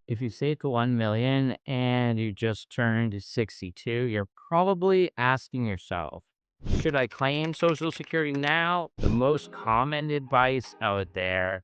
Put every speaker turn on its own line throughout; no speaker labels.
If you saved 1 million and you just turned 62, you're probably asking yourself, should I claim Social Security now? The most common advice out there,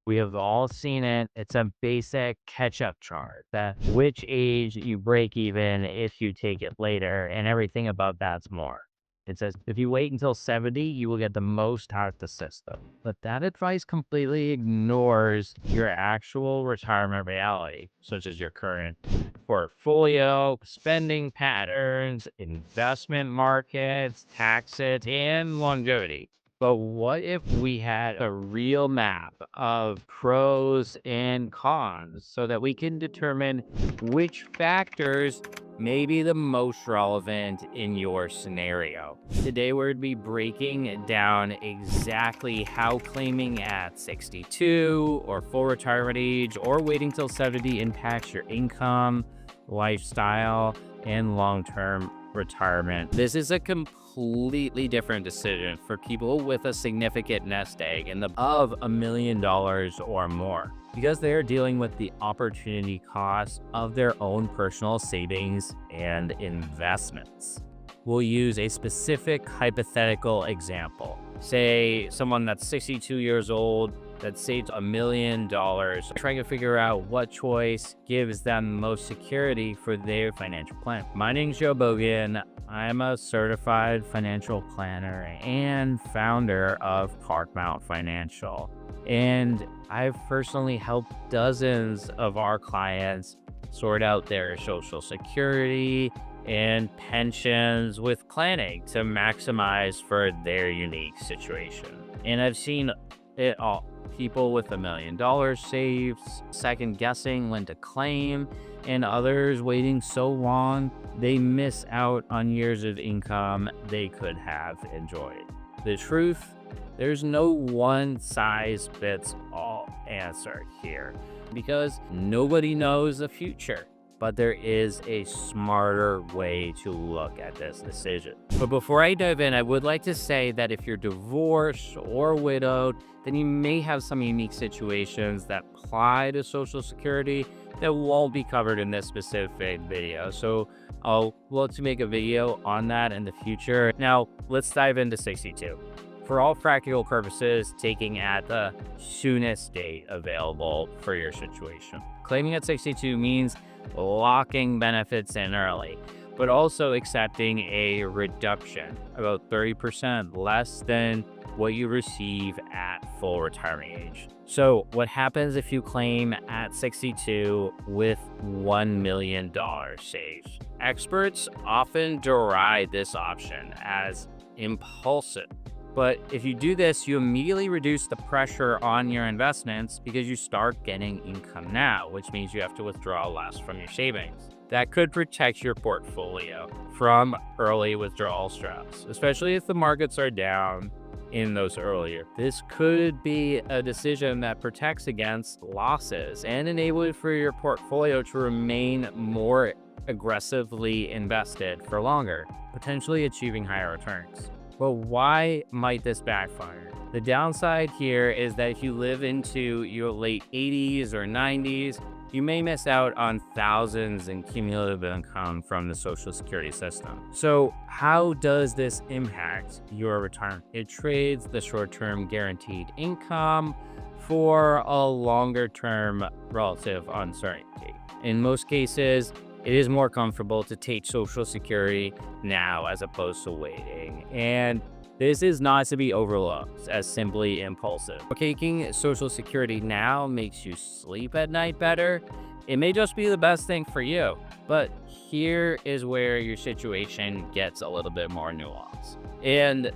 we have all seen it. It's a basic catch-up chart that which age you break even if you take it later, and everything above that's more. It says if you wait until 70, you will get the most out of the system. But that advice completely ignores your actual retirement reality, such as your current portfolio, spending patterns, investment markets, taxes, and longevity. But what if we had a real map of pros and cons so that we can determine which factors may be the most relevant in your scenario? Today, we're going to be breaking down exactly how claiming at 62 or full retirement age or waiting till 70 impacts your income, lifestyle, and long-term retirement. This is a completely different decision for people with a significant nest egg of $1 million or more, because they are dealing with the opportunity cost of their own personal savings and investments. We'll use a specific hypothetical example. Say someone that's 62 years old that saved $1 million, trying to figure out what choice gives them most security for their financial plan. My name's Joe Bogan. I'm a certified financial planner and founder of Parkmount Financial. And I've personally helped dozens of our clients sort out their Social Security and pensions with planning to maximize for their unique situation. And I've seen it all. People with $1 million saved, second guessing when to claim, and others waiting so long they miss out on years of income they could have enjoyed. The truth, there's no one size fits all answer here, because nobody knows the future. But there is a smarter way to look at this decision. But before I dive in, I would like to say that if you're divorced or widowed, then you may have some unique situations that apply to Social Security that won't be covered in this specific video. So I'll look to make a video on that in the future. Now, let's dive into 62. For all practical purposes, taking at the soonest date available for your situation. Claiming at 62 means locking benefits in early, but also accepting a reduction, about 30% less than what you receive at full retirement age. So what happens if you claim at 62 with $1 million saved? Experts often deride this option as impulsive. But if you do this, you immediately reduce the pressure on your investments because you start getting income now, which means you have to withdraw less from your savings. That could protect your portfolio from early withdrawal stress, especially if the markets are down in those earlier. This could be a decision that protects against losses and enable for your portfolio to remain more aggressively invested for longer, potentially achieving higher returns. But why might this backfire? The downside here is that if you live into your late 80s or 90s, you may miss out on thousands in cumulative income from the Social Security system. So how does this impact your retirement? It trades the short-term guaranteed income for a longer-term relative uncertainty. In most cases, it is more comfortable to take Social Security now as opposed to waiting. And this is not to be overlooked as simply impulsive. Taking Social Security now makes you sleep at night better. It may just be the best thing for you, but here is where your situation gets a little bit more nuanced. And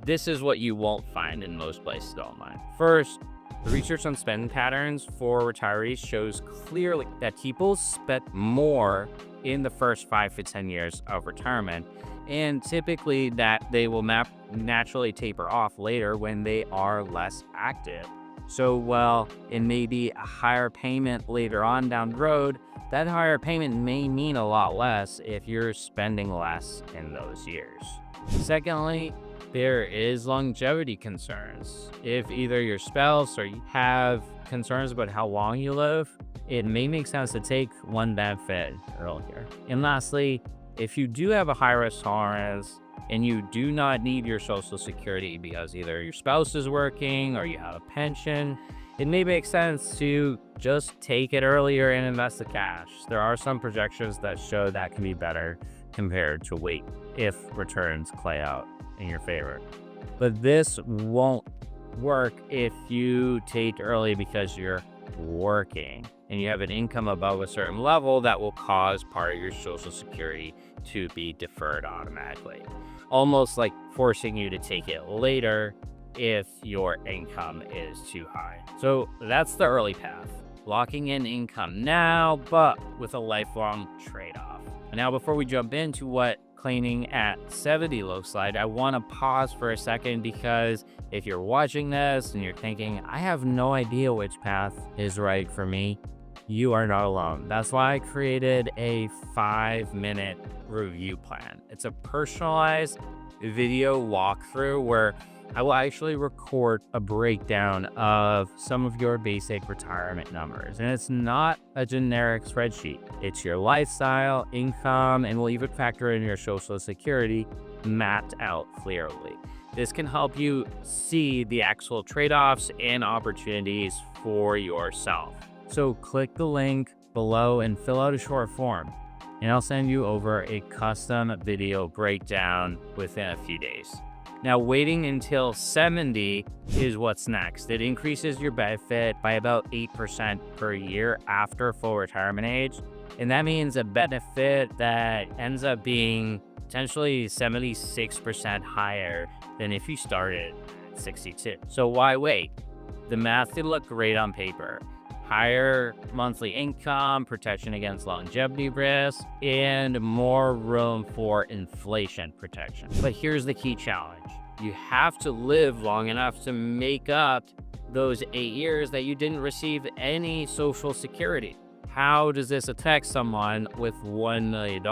this is what you won't find in most places online. First, the research on spending patterns for retirees shows clearly that people spend more in the first 5 to 10 years of retirement, and typically that they will naturally taper off later when they are less active. So while it may be a higher payment later on down the road, that higher payment may mean a lot less if you're spending less in those years. Secondly, there is longevity concerns. If either your spouse or you have concerns about how long you live, it may make sense to take one benefit earlier. And lastly, if you do have a high risk tolerance and you do not need your Social Security because either your spouse is working or you have a pension, it may make sense to just take it earlier and invest the cash. There are some projections that show that can be better compared to wait if returns play out in your favor. But this won't work if you take early because you're working and you have an income above a certain level that will cause part of your Social Security to be deferred automatically, almost like forcing you to take it later if your income is too high. So that's the early path, locking in income now, but with a lifelong trade-off. Now, before we jump into what claiming at 70 looks like, I want to pause for a second, because if you're watching this and you're thinking, I have no idea which path is right for me, you are not alone. That's why I created a 5-minute review plan. It's a personalized video walkthrough where I will actually record a breakdown of some of your basic retirement numbers. And it's not a generic spreadsheet. It's your lifestyle, income, and we'll even factor in your Social Security mapped out clearly. This can help you see the actual trade-offs and opportunities for yourself. So click the link below and fill out a short form, and I'll send you over a custom video breakdown within a few days. Now, waiting until 70 is what's next. It increases your benefit by about 8% per year after full retirement age. And that means a benefit that ends up being potentially 76% higher than if you started at 62. So why wait? The math could look great on paper. Higher monthly income, protection against longevity risk, and more room for inflation protection. But here's the key challenge. You have to live long enough to make up those 8 years that you didn't receive any Social Security. How does this affect someone with $1 million?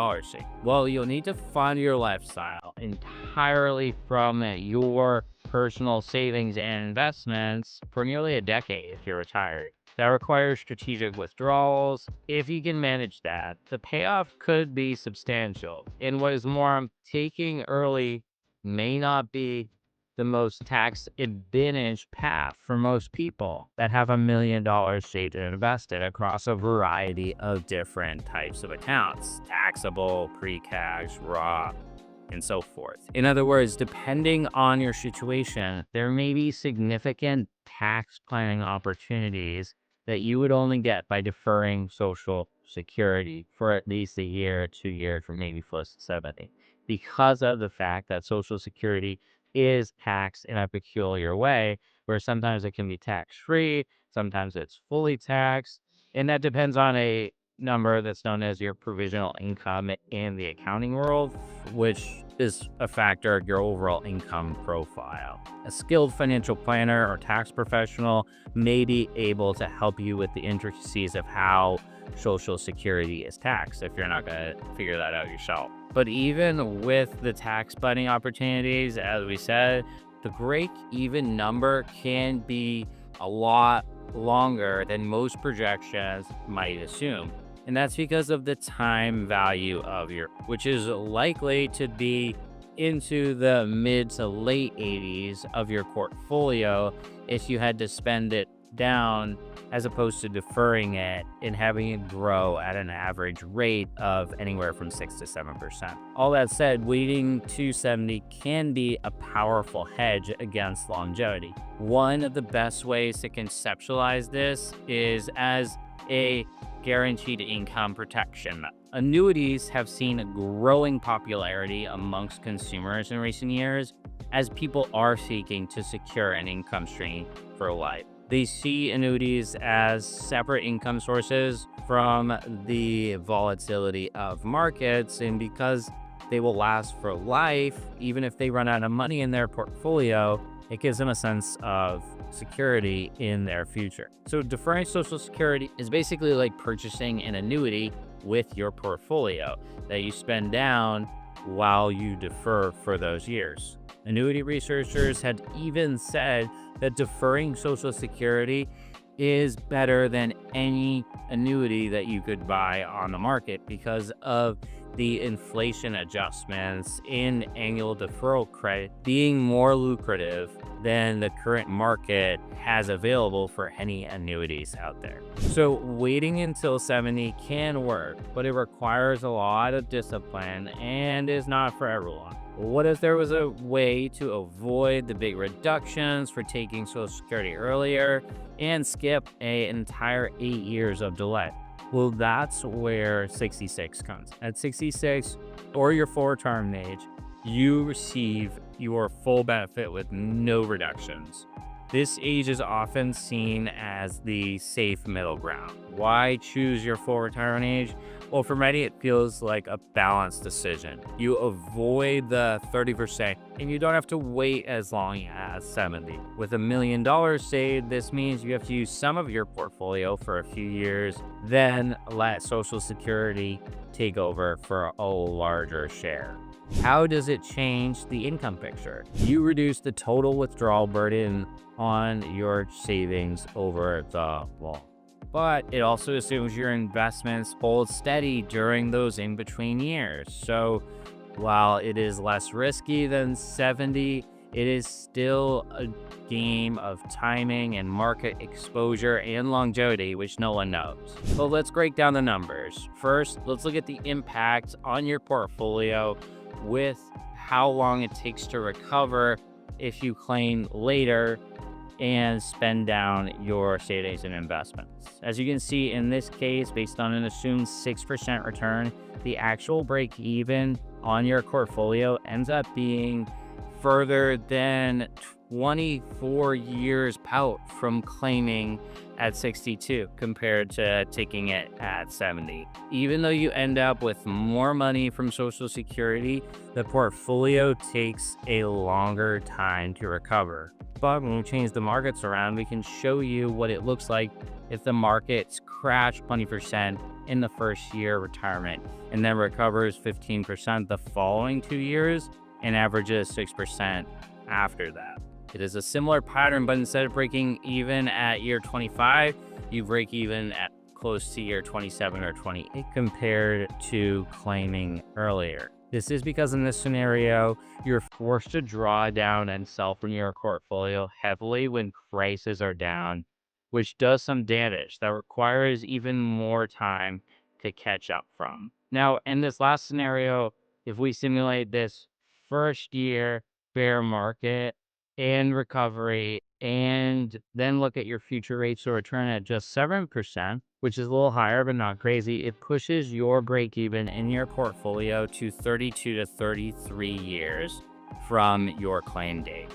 Well, you'll need to fund your lifestyle entirely from your personal savings and investments for nearly a decade if you're retired. That requires strategic withdrawals. If you can manage that, the payoff could be substantial. And what is more, taking early may not be the most tax advantage path for most people that have $1 million saved and invested across a variety of different types of accounts: taxable, pre-cash, Roth, and so forth. In other words, depending on your situation, there may be significant tax planning opportunities that you would only get by deferring Social Security for at least a year or 2 years, or maybe close to 70, because of the fact that Social Security is taxed in a peculiar way, where sometimes it can be tax-free, sometimes it's fully taxed, and that depends on a number that's known as your provisional income in the accounting world, which is a factor of your overall income profile. A skilled financial planner or tax professional may be able to help you with the intricacies of how Social Security is taxed if you're not going to figure that out yourself. But even with the tax planning opportunities, as we said, the break-even number can be a lot longer than most projections might assume. And that's because of the time value of which is likely to be into the mid to late 80s of your portfolio if you had to spend it down, as opposed to deferring it and having it grow at an average rate of anywhere from 6 to 7%. All that said, waiting to 70 can be a powerful hedge against longevity. One of the best ways to conceptualize this is as a guaranteed income protection. Annuities have seen a growing popularity amongst consumers in recent years as people are seeking to secure an income stream for life. They see annuities as separate income sources from the volatility of markets, and because they will last for life, even if they run out of money in their portfolio, it gives them a sense of security in their future. So deferring Social Security is basically like purchasing an annuity with your portfolio that you spend down while you defer for those years. Annuity researchers had even said that deferring Social Security is better than any annuity that you could buy on the market because of the inflation adjustments in annual deferral credit being more lucrative than the current market has available for any annuities out there. So waiting until 70 can work, but it requires a lot of discipline and is not for everyone. What if there was a way to avoid the big reductions for taking Social Security earlier and skip an entire 8 years of delay? Well, that's where 66 comes. At 66 or your full retirement age, you receive your full benefit with no reductions. This age is often seen as the safe middle ground. Why choose your full retirement age? Well, for many, it feels like a balanced decision. You avoid the 30% and you don't have to wait as long as 70. With $1 million saved, this means you have to use some of your portfolio for a few years, then let Social Security take over for a larger share. How does it change the income picture? You reduce the total withdrawal burden on your savings over the long. But it also assumes your investments hold steady during those in-between years. So while it is less risky than 70, it is still a game of timing and market exposure and longevity, which no one knows. So let's break down the numbers. First, let's look at the impact on your portfolio with how long it takes to recover if you claim later and spend down your savings and investments. As you can see in this case, based on an assumed 6% return, the actual break even on your portfolio ends up being further than 24 years out from claiming at 62 compared to taking it at 70. Even though you end up with more money from Social Security, the portfolio takes a longer time to recover. But when we change the markets around, we can show you what it looks like if the markets crash 20% in the first year of retirement and then recovers 15% the following 2 years and averages 6% after that. It is a similar pattern, but instead of breaking even at year 25, you break even at close to year 27 or 28 compared to claiming earlier. This is because in this scenario, you're forced to draw down and sell from your portfolio heavily when prices are down, which does some damage that requires even more time to catch up from. Now, in this last scenario, if we simulate this first year bear market and recovery, and then look at your future rates of return at just 7%, which is a little higher, but not crazy, it pushes your break even in your portfolio to 32 to 33 years from your claim date.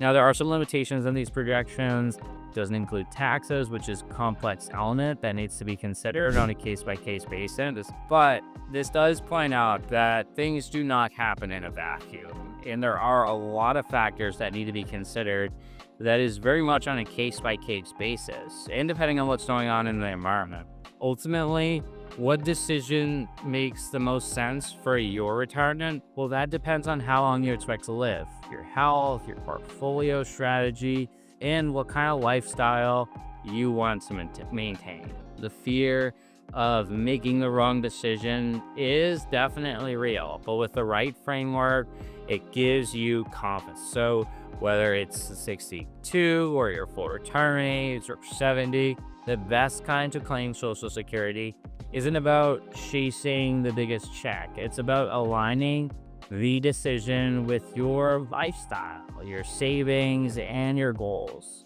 Now, there are some limitations in these projections. It doesn't include taxes, which is a complex element that needs to be considered on a case-by-case basis. But this does point out that things do not happen in a vacuum, and there are a lot of factors that need to be considered that is very much on a case-by-case basis, and depending on what's going on in the environment. Ultimately, what decision makes the most sense for your retirement? Well, that depends on how long you expect to live, your health, your portfolio strategy, and what kind of lifestyle you want to maintain. The fear of making the wrong decision is definitely real, but with the right framework, it gives you confidence. So whether it's 62 or your full retirement age or 70, the best kind to claim Social Security isn't about chasing the biggest check. It's about aligning the decision with your lifestyle, your savings, and your goals.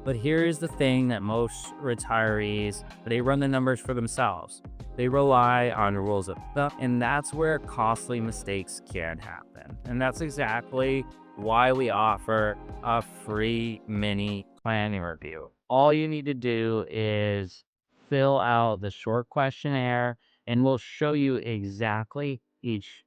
But here's the thing that most retirees, they run the numbers for themselves. They rely on rules of thumb, and that's where costly mistakes can happen. And that's exactly why we offer a free mini planning review. All you need to do is fill out the short questionnaire, and we'll show you exactly each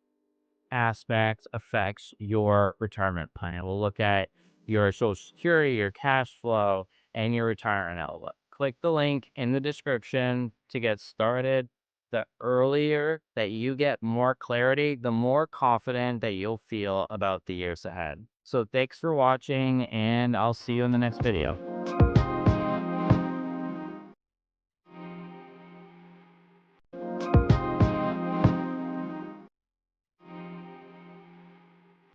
aspect affects your retirement plan. We'll look at your Social Security, your cash flow, and your retirement outlook. Click the link in the description to get started. The earlier that you get more clarity, the more confident that you'll feel about the years ahead. So thanks for watching, and I'll see you in the next video.